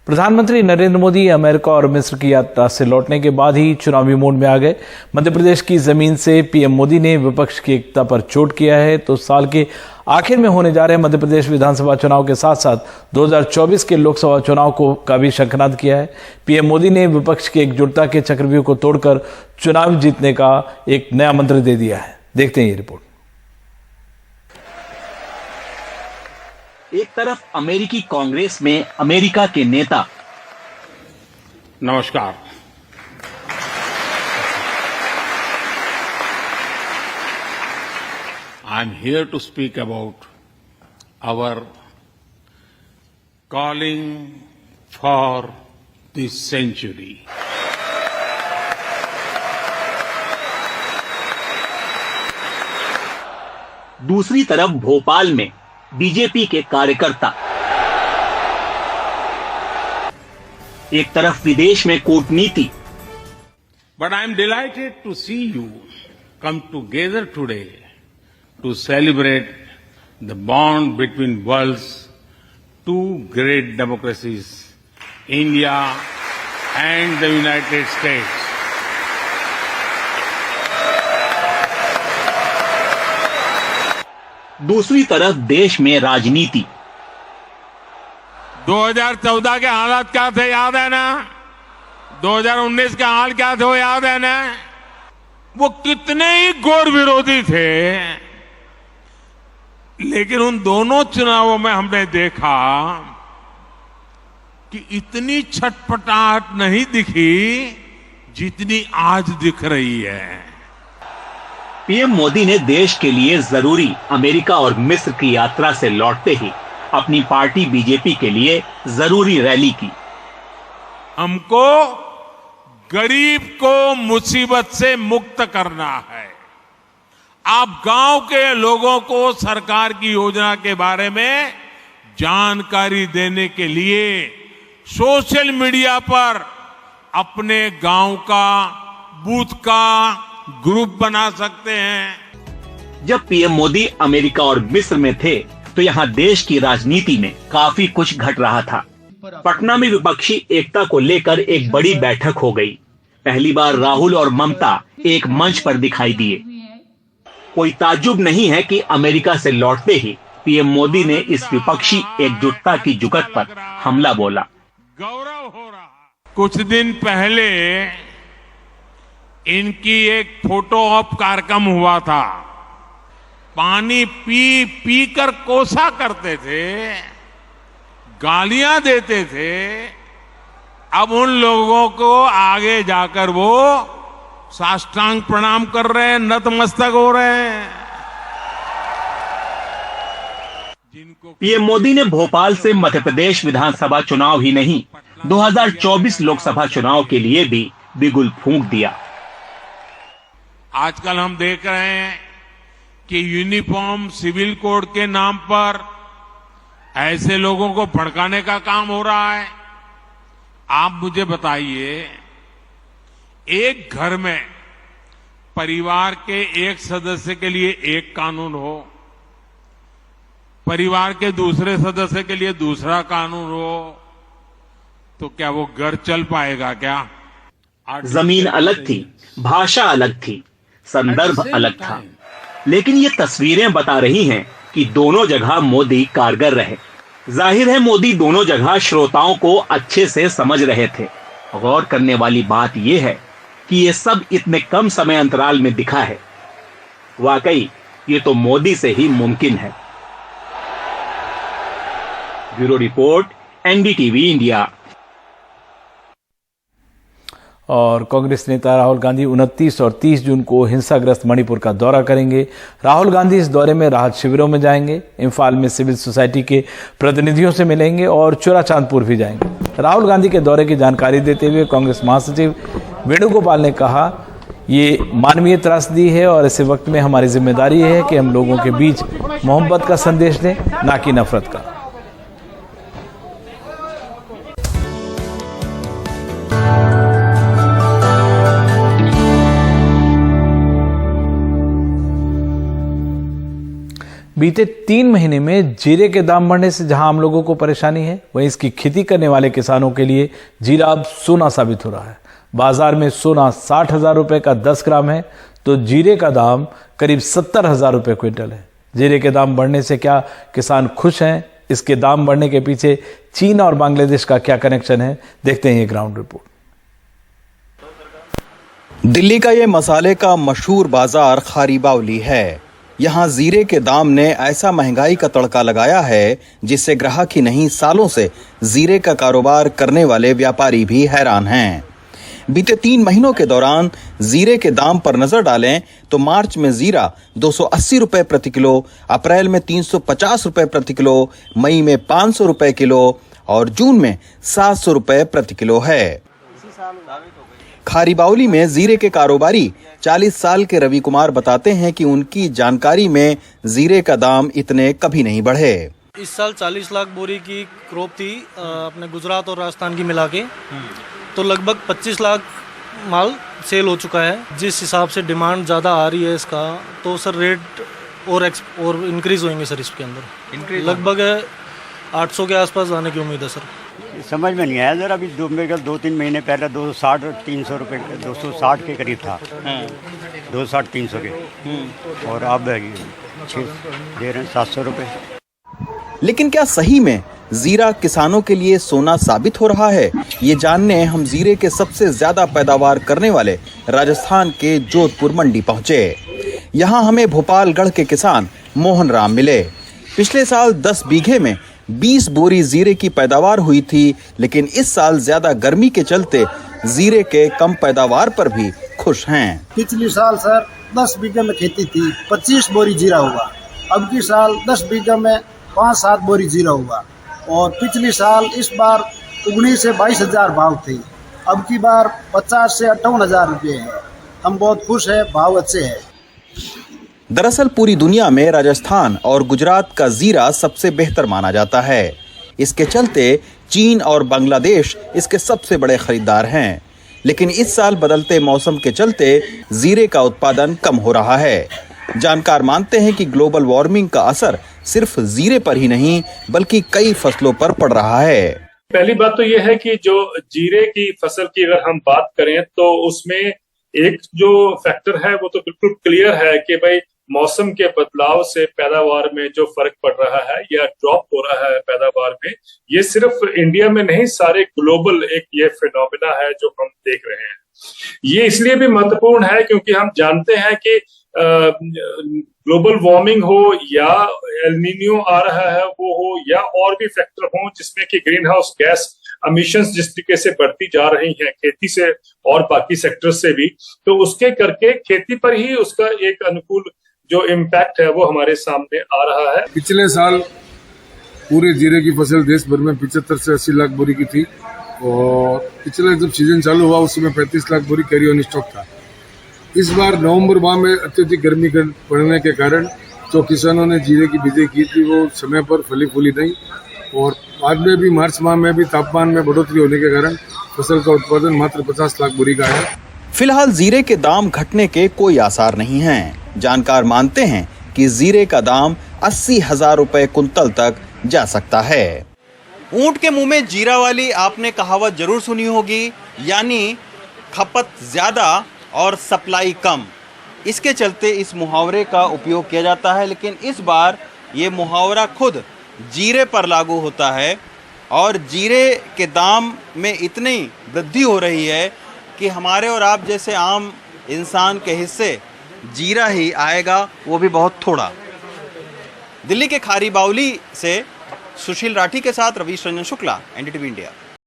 प्रधानमंत्री नरेंद्र मोदी अमेरिका और मिस्र की यात्रा से लौटने के बाद ही चुनावी मोड में आ गए। मध्य प्रदेश की जमीन से पीएम मोदी ने विपक्ष की एकता पर चोट किया है तो साल के आखिर में होने जा रहे मध्य प्रदेश विधानसभा चुनाव के साथ साथ 2024 के लोकसभा चुनाव का भी शंखनाद किया है। पीएम मोदी ने विपक्ष की एकजुटता के चक्रव्यूह को तोड़कर चुनाव जीतने का एक नया मंत्र दे दिया है। देखते हैं ये रिपोर्ट। एक तरफ अमेरिकी कांग्रेस में अमेरिका के नेता। नमस्कार। I am here to speak about our calling for this century. दूसरी तरफ भोपाल में बीजेपी के कार्यकर्ता। एक तरफ विदेश में कूटनीति। But I am delighted to see you come together today to celebrate the bond between world's two great democracies, India and the United States. दूसरी तरफ देश में राजनीति। 2014 के हालात क्या थे याद है ना? 2019 के हाल क्या थे वो याद है ना? वो कितने ही घोर विरोधी थे, लेकिन उन दोनों चुनावों में हमने देखा कि इतनी छटपटाहट नहीं दिखी जितनी आज दिख रही है। पीएम मोदी ने देश के लिए जरूरी अमेरिका और मिस्र की यात्रा से लौटते ही अपनी पार्टी बीजेपी के लिए जरूरी रैली की। हमको गरीब को मुसीबत से मुक्त करना है। आप गांव के लोगों को सरकार की योजना के बारे में जानकारी देने के लिए सोशल मीडिया पर अपने गांव का, बूथ का ग्रुप बना सकते हैं। जब पीएम मोदी अमेरिका और मिस्र में थे तो यहाँ देश की राजनीति में काफी कुछ घट रहा था। पटना में विपक्षी एकता को लेकर एक बड़ी बैठक हो गई। पहली बार राहुल और ममता एक मंच पर दिखाई दिए। कोई ताज्जुब नहीं है कि अमेरिका से लौटते ही पीएम मोदी ने इस विपक्षी एकजुटता की जुगत पर हमला बोला। गौरव हो रहा। कुछ दिन पहले इनकी एक फोटो ऑप कार्यक्रम हुआ था। पानी पी पी कर कोसा करते थे, गालियां देते थे। अब उन लोगों को आगे जाकर वो साष्टांग प्रणाम कर रहे हैं, नतमस्तक हो रहे हैं। पीएम मोदी ने भोपाल से मध्य प्रदेश विधानसभा चुनाव ही नहीं 2024 लोकसभा चुनाव के लिए भी बिगुल फूंक दिया। आजकल हम देख रहे हैं कि यूनिफॉर्म सिविल कोड के नाम पर ऐसे लोगों को भड़काने का काम हो रहा है। आप मुझे बताइए, एक घर में परिवार के एक सदस्य के लिए एक कानून हो, परिवार के दूसरे सदस्य के लिए दूसरा कानून हो, तो क्या वो घर चल पाएगा क्या? जमीन अलग थी, भाषा अलग थी, संदर्भ अलग था, लेकिन ये तस्वीरें बता रही हैं कि दोनों जगह मोदी कारगर रहे। जाहिर है मोदी दोनों जगह श्रोताओं को अच्छे से समझ रहे थे। गौर करने वाली बात यह है कि ये सब इतने कम समय अंतराल में दिखा है। वाकई ये तो मोदी से ही मुमकिन है। Bureau report, NDTV India. और कांग्रेस नेता राहुल गांधी 29 और 30 जून को हिंसाग्रस्त मणिपुर का दौरा करेंगे। राहुल गांधी इस दौरे में राहत शिविरों में जाएंगे, इम्फाल में सिविल सोसाइटी के प्रतिनिधियों से मिलेंगे और चुराचांदपुर भी जाएंगे। राहुल गांधी के दौरे की जानकारी देते हुए कांग्रेस महासचिव वेणुगोपाल ने कहा, ये मानवीय त्रासदी है और ऐसे वक्त में हमारी जिम्मेदारी है कि हम लोगों के बीच मोहब्बत का संदेश दें, ना कि नफरत का। बीते 3 महीने में जीरे के दाम बढ़ने से जहां आम लोगों को परेशानी है, वहीं इसकी खेती करने वाले किसानों के लिए जीरा अब सोना साबित हो रहा है। बाजार में सोना 60,000 रुपए का 10 ग्राम है, तो जीरे का दाम करीब 70,000 रुपए क्विंटल है। जीरे के दाम बढ़ने से क्या किसान खुश हैं? इसके दाम बढ़ने के पीछे चीन और बांग्लादेश का क्या कनेक्शन है? देखते हैं ये ग्राउंड रिपोर्ट। दिल्ली का ये मसाले का मशहूर बाजार खारी बावली है। यहाँ जीरे के दाम ने ऐसा महंगाई का तड़का लगाया है जिससे ग्राहक ही नहीं, सालों से जीरे का कारोबार करने वाले व्यापारी भी हैरान हैं। बीते 3 महीनों के दौरान जीरे के दाम पर नजर डालें तो मार्च में जीरा 280 रुपए प्रति किलो, अप्रैल में 350 रुपए प्रति किलो, मई में 500 रुपए किलो और जून में 700 रुपए प्रति किलो है। खारी बावली में जीरे के कारोबारी 40 साल के रवि कुमार बताते हैं कि उनकी जानकारी में जीरे का दाम इतने कभी नहीं बढ़े। इस साल 40 लाख बोरी की क्रॉप थी अपने गुजरात और राजस्थान की मिला के, तो लगभग 25 लाख माल सेल हो चुका है। जिस हिसाब से डिमांड ज़्यादा आ रही है इसका, तो सर रेट और इंक्रीज होंगे सर इसके अंदर, लगभग 800 के आसपास आने की उम्मीद है सर। समझ में नहीं आया जरा, अभी 2-3 महीने पहले 260-300 रुपये, 260 के करीब था, 260-300 के, और अब दे रहे हैं 700 रुपये। लेकिन क्या सही में जीरा किसानों के लिए सोना साबित हो रहा है? ये जानने हम जीरे के सबसे ज्यादा पैदावार करने वाले राजस्थान के जोधपुर मंडी पहुंचे। यहाँ हमें भोपालगढ़ के किसान मोहन राम मिले। पिछले साल 10 बीघे में 20 बोरी जीरे की पैदावार हुई थी, लेकिन इस साल ज्यादा गर्मी के चलते जीरे के कम पैदावार पर भी खुश हैं। पिछले साल सर 10 बीघे में खेती थी, 25 बोरी जीरा हुआ। अब की साल 10 बीघे में 5-7 बोरी जीरा हुआ, और पिछले साल इस बार 19 से 22,000 भाव थी, अब की बार 50 से 58,000 रुपये है। हम बहुत खुश है, भाव अच्छे है। दरअसल पूरी दुनिया में राजस्थान और गुजरात का जीरा सबसे बेहतर माना जाता है। इसके चलते चीन और बांग्लादेश इसके सबसे बड़े खरीदार हैं। लेकिन इस साल बदलते मौसम के चलते जीरे का उत्पादन कम हो रहा है। जानकार मानते हैं कि ग्लोबल वार्मिंग का असर सिर्फ जीरे पर ही नहीं बल्कि कई फसलों पर पड़ रहा है। पहली बात तो यह है कि जो जीरे की फसल की अगर हम बात करें तो उसमें एक जो फैक्टर है वो तो बिल्कुल क्लियर है कि भाई मौसम के बदलाव से पैदावार में जो फर्क पड़ रहा है या ड्रॉप हो रहा है पैदावार में, ये सिर्फ इंडिया में नहीं, सारे ग्लोबल एक ये फिनोमेना है जो हम देख रहे हैं। ये इसलिए भी महत्वपूर्ण है क्योंकि हम जानते हैं कि ग्लोबल वार्मिंग हो या एल नीनो आ रहा है वो हो या और भी फैक्टर हो जिसमें कि ग्रीन हाउस गैस एमिशंस जिस तरीके से बढ़ती जा रही हैं खेती से और बाकी सेक्टर से भी, तो उसके करके खेती पर ही उसका एक अनुकूल जो इम्पैक्ट है वो हमारे सामने आ रहा है। पिछले साल पूरे जीरे की फसल देश भर में 75 से 80 लाख बोरी की थी, और पिछले जब सीजन चालू हुआ उस समय 35 लाख बोरी कैरी ऑन स्टॉक था। इस बार नवंबर माह में अत्यधिक गर्मी पड़ने के कारण जो किसानों ने जीरे की बिजाई की थी वो समय पर फली फूली नहीं, और बाद में भी मार्च माह में भी तापमान में बढ़ोतरी होने के कारण फसल का उत्पादन मात्र 50 लाख बोरी का है। फिलहाल जीरे के दाम घटने के कोई आसार नहीं हैं। जानकार मानते हैं कि जीरे का दाम 80,000 रुपए कुंतल तक जा सकता है। ऊंट के मुंह में जीरा वाली आपने कहावत जरूर सुनी होगी, यानी खपत ज्यादा और सप्लाई कम। इसके चलते इस मुहावरे का उपयोग किया जाता है, लेकिन इस बार ये मुहावरा खुद जीरे पर लागू होता है, और जीरे के दाम में इतनी वृद्धि हो रही है कि हमारे और आप जैसे आम इंसान के हिस्से जीरा ही आएगा, वो भी बहुत थोड़ा। दिल्ली के खारी बावली से सुशील राठी के साथ रवीश रंजन शुक्ला, एनडीटीवी इंडिया।